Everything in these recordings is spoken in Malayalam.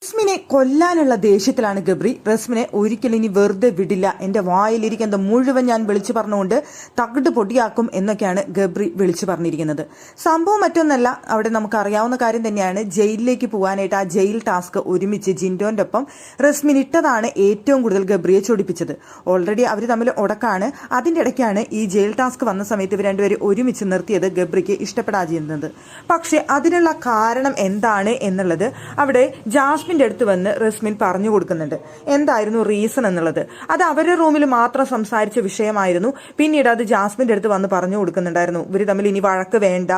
റസ്മിനെ കൊല്ലാനുള്ള ദേഷ്യത്തിലാണ് ഗബ്രി. റസ്മിനെ ഒരിക്കലും ഇനി വെറുതെ വിടില്ല, എന്റെ വായിലിരിക്കുന്നത് മുഴുവൻ ഞാൻ വിളിച്ചു പറഞ്ഞുകൊണ്ട് തകിട് പൊടിയാക്കും എന്നൊക്കെയാണ് ഗബ്രി വിളിച്ചു പറഞ്ഞിരിക്കുന്നത്. സംഭവം മറ്റൊന്നല്ല, അവിടെ നമുക്ക് അറിയാവുന്ന കാര്യം തന്നെയാണ്. ജയിലിലേക്ക് പോകാനായിട്ട് ആ ജയിൽ ടാസ്ക് ഒരുമിച്ച് ജിൻഡോന്റെ ഒപ്പം റസ്മിൻ ഇട്ടതാണ് ഏറ്റവും കൂടുതൽ ഗബ്രിയെ ചൊടിപ്പിച്ചത്. ഓൾറെഡി അവർ തമ്മിൽ ഉടക്കാണ്. അതിന്റെ ഇടയ്ക്കാണ് ഈ ജയിൽ ടാസ്ക് വന്ന സമയത്ത് ഇവർ രണ്ടുപേരും ഒരുമിച്ച് നിർത്തിയത് ഗബ്രിക്ക് ഇഷ്ടപ്പെടാതിരുന്നത്. പക്ഷെ അതിനുള്ള കാരണം എന്താണ് എന്നുള്ളത് അവിടെ ജാസ്മിന്റെ അടുത്ത് വന്ന് റസ്മിൻ പറഞ്ഞു കൊടുക്കുന്നുണ്ട്. എന്തായിരുന്നു റീസൺ എന്നുള്ളത് അത് അവരുടെ റൂമിൽ മാത്രം സംസാരിച്ച വിഷയമായിരുന്നു. പിന്നീട് അത് ജാസ്മിന്റെ അടുത്ത് വന്ന് പറഞ്ഞു കൊടുക്കുന്നുണ്ടായിരുന്നു. ഇവർ തമ്മിൽ ഇനി വഴക്ക് വേണ്ട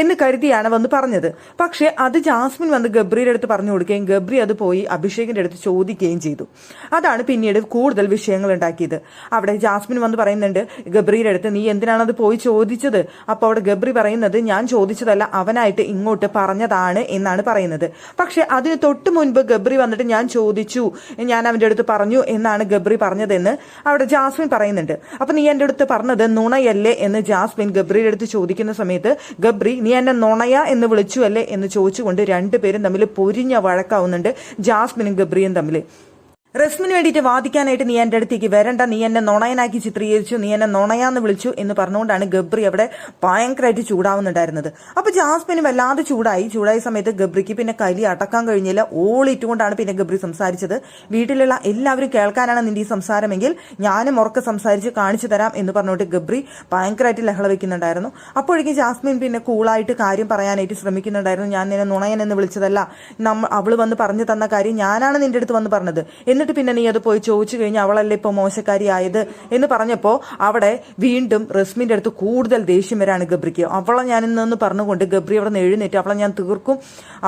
എന്ന് കരുതിയാണ് വന്ന് പറഞ്ഞത്. പക്ഷെ അത് ജാസ്മിൻ വന്ന് ഗബ്രിയുടെ അടുത്ത് പറഞ്ഞു കൊടുക്കുകയും ഗബ്രി അത് പോയി അഭിഷേകിന്റെ അടുത്ത് ചോദിക്കുകയും ചെയ്തു. അതാണ് പിന്നീട് കൂടുതൽ വിഷയങ്ങൾ ഉണ്ടാക്കിയത്. അവിടെ ജാസ്മിൻ വന്ന് പറയുന്നുണ്ട് ഗബ്രിയുടെ അടുത്ത്, നീ എന്തിനാണ് അത് പോയി ചോദിച്ചത്? അപ്പോൾ അവിടെ ഗബ്രി പറയുന്നത്, ഞാൻ ചോദിച്ചതല്ല, അവനായിട്ട് ഇങ്ങോട്ട് പറഞ്ഞതാണ് എന്നാണ് പറയുന്നത്. പക്ഷെ അതിന് തൊട്ട് മുൻപ് ഗബ്രി വന്നിട്ട് ഞാൻ ചോദിച്ചു, ഞാൻ അവന്റെ അടുത്ത് പറഞ്ഞു എന്നാണ് ഗബ്രി പറഞ്ഞതെന്ന് അവിടെ ജാസ്മിൻ പറയുന്നുണ്ട്. അപ്പൊ നീ എന്റെ അടുത്ത് പറഞ്ഞത് നുണയല്ലേ എന്ന് ജാസ്മിൻ ഗബ്രിയുടെ അടുത്ത് ചോദിക്കുന്ന സമയത്ത് ഗബ്രി, നീ എന്നെ നുണയ എന്ന് വിളിച്ചു അല്ലേ എന്ന് ചോദിച്ചുകൊണ്ട് രണ്ടുപേരും തമ്മിൽ പൊരിഞ്ഞ വഴക്കാവുന്നുണ്ട്, ജാസ്മിനും ഗബ്രിയും തമ്മിൽ. റസ്മിന് വേണ്ടിയിട്ട് വാദിക്കാനായിട്ട് നീ എന്റെ അടുത്തേക്ക് വരണ്ട, നീ എന്നെ നുണയനാക്കി ചിത്രീകരിച്ചു, നീ എന്നെ നുണയാന്ന് വിളിച്ചു എന്ന് പറഞ്ഞുകൊണ്ടാണ് ഗബ്രി അവിടെ ഭയങ്കരമായിട്ട് ചൂടാവുന്നുണ്ടായിരുന്നത്. അപ്പൊ ജാസ്മിന് വല്ലാതെ ചൂടായ സമയത്ത് ഗബ്രിക്ക് പിന്നെ കലി അടക്കാൻ കഴിഞ്ഞില്ല. ഓളിട്ടുകൊണ്ടാണ് പിന്നെ ഗബ്രി സംസാരിച്ചത്. വീട്ടിലുള്ള എല്ലാവരും കേൾക്കാനാണ് നിന്റെ ഈ സംസാരമെങ്കിൽ ഞാനും ഉറക്കെ സംസാരിച്ച് കാണിച്ചു തരാം എന്ന് പറഞ്ഞുകൊണ്ട് ഗബ്രി ഭയങ്കരമായിട്ട് ലഹള വെക്കുന്നുണ്ടായിരുന്നു. അപ്പോഴേക്കും ജാസ്മിൻ പിന്നെ കൂളായിട്ട് കാര്യം പറയാനായിട്ട് ശ്രമിക്കുന്നുണ്ടായിരുന്നു. ഞാൻ നിന്നെ നുണയൻ എന്ന് വിളിച്ചതല്ല, അവള് വന്ന് പറഞ്ഞു തന്ന കാര്യം ഞാനാണ് നിന്റെ അടുത്ത് വന്ന് പറഞ്ഞത്, എന്നിട്ട് പിന്നെ നീ അത് പോയി ചോദിച്ചു കഴിഞ്ഞാൽ അവളല്ലേ ഇപ്പൊ മോശക്കാരി ആയത് എന്ന് പറഞ്ഞപ്പോ അവിടെ വീണ്ടും റസ്മിന്റെ അടുത്ത് കൂടുതൽ ദേഷ്യം വരാണ് ഗബ്രിക്ക്. അവളെ ഞാൻ ഇന്നെന്ന് പറഞ്ഞുകൊണ്ട് ഗബ്രി അവിടെ നിന്ന് എഴുന്നേറ്റ്, അവളെ ഞാൻ തീർക്കും,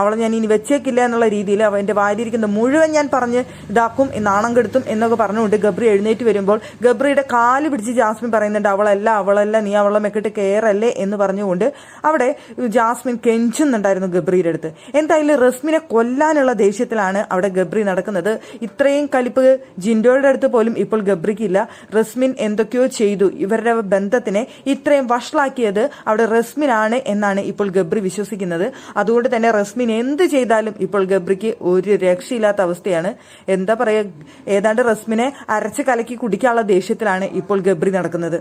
അവളെ ഞാൻ ഇനി വെച്ചേക്കില്ല എന്നുള്ള രീതിയിൽ അവന്റെ വായിലിരിക്കുന്ന മുഴുവൻ ഞാൻ പറഞ്ഞ് ഇതാക്കും, നാണം കെടുത്തും എന്നൊക്കെ പറഞ്ഞുകൊണ്ട് ഗബ്രി എഴുന്നേറ്റ് വരുമ്പോൾ ഗബ്രിയുടെ കാല് പിടിച്ച് ജാസ്മിൻ പറയുന്നുണ്ട്, അവളല്ല നീ അവളെ മെക്കിട്ട് കയറല്ലേ എന്ന് പറഞ്ഞുകൊണ്ട് അവിടെ ജാസ്മിൻ കെഞ്ചുന്നുണ്ടായിരുന്നു ഗബ്രിയുടെ അടുത്ത്. എന്തായാലും റസ്മിനെ കൊല്ലാനുള്ള ദേഷ്യത്തിലാണ് അവിടെ ഗബ്രി നടക്കുന്നത്. ഇത്രയും കലിപ്പ് ജിൻഡോയുടെ അടുത്ത് പോലും ഇപ്പോൾ ഗബ്രിക്കില്ല. റസ്മിൻ എന്തൊക്കെയോ ചെയ്തു, ഇവരുടെ ബന്ധത്തിനെ ഇത്രയും വഷളാക്കിയത് അവിടെ റസ്മിനാണ് എന്നാണ് ഇപ്പോൾ ഗബ്രി വിശ്വസിക്കുന്നത്. അതുകൊണ്ട് തന്നെ റസ്മിൻ എന്ത് ചെയ്താലും ഇപ്പോൾ ഗബ്രിക്ക് ഒരു രക്ഷയില്ലാത്ത അവസ്ഥയാണ്. എന്താ പറയാ, ഏതാണ്ട് റസ്മിനെ അരച്ച് കലക്കി കുടിക്കാനുള്ള ദേഷ്യത്തിലാണ് ഇപ്പോൾ ഗബ്രി നടക്കുന്നത്.